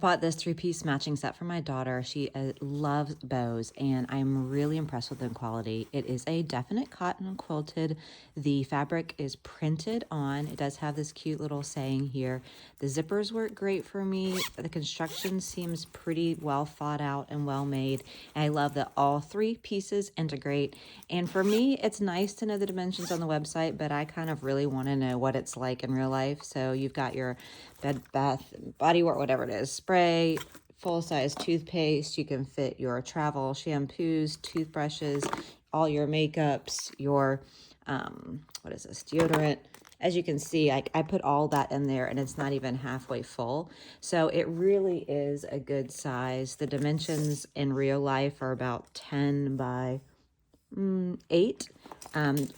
Bought this three-piece matching set for my daughter. She loves bows, and I'm really impressed with the quality. It is a definite cotton quilted. The fabric is printed on. It does have this cute little saying here. The zippers work great for me. The construction seems pretty well thought out and well made. And I love that all three pieces integrate. And for me, it's nice to know the dimensions on the website, but I kind of really want to know what it's like in real life. So you've got your Bed Bath Body Work, whatever it is, spray, full-size toothpaste. You can fit your travel shampoos, toothbrushes, all your makeups, your what is this, deodorant. As you can see, I put all that in there, and it's not even halfway full. So it really is a good size. The dimensions in real life are about 10 by 8,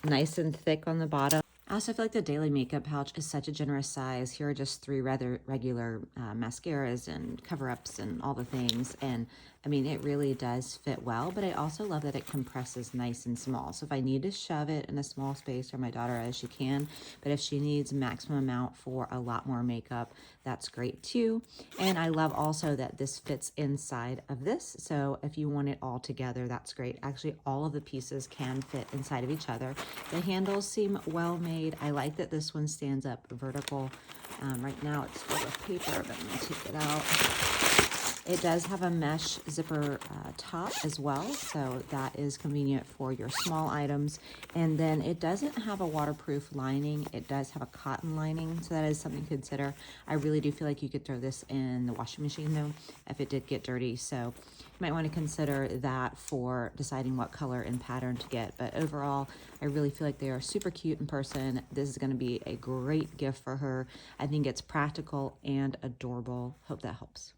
nice and thick on the bottom. I also feel like the daily makeup pouch is such a generous size. Here are just 3 rather regular mascaras and cover-ups and all the things. And I mean, it really does fit well, but I also love that it compresses nice and small. So if I need to shove it in a small space for my daughter, as she can, but if she needs maximum amount for a lot more makeup, that's great too. And I love also that this fits inside of this. So if you want it all together, that's great. Actually, all of the pieces can fit inside of each other. The handles seem well made. I like that this one stands up vertical. Right now it's full of paper, but I'm gonna take it out. It does have a mesh zipper top as well, so that is convenient for your small items. And then it doesn't have a waterproof lining. It does have a cotton lining, so that is something to consider. I really do feel like you could throw this in the washing machine though, if it did get dirty. So you might want to consider that for deciding what color and pattern to get. But overall, I really feel like they are super cute in person. This is going to be a great gift for her. I think it's practical and adorable. Hope that helps.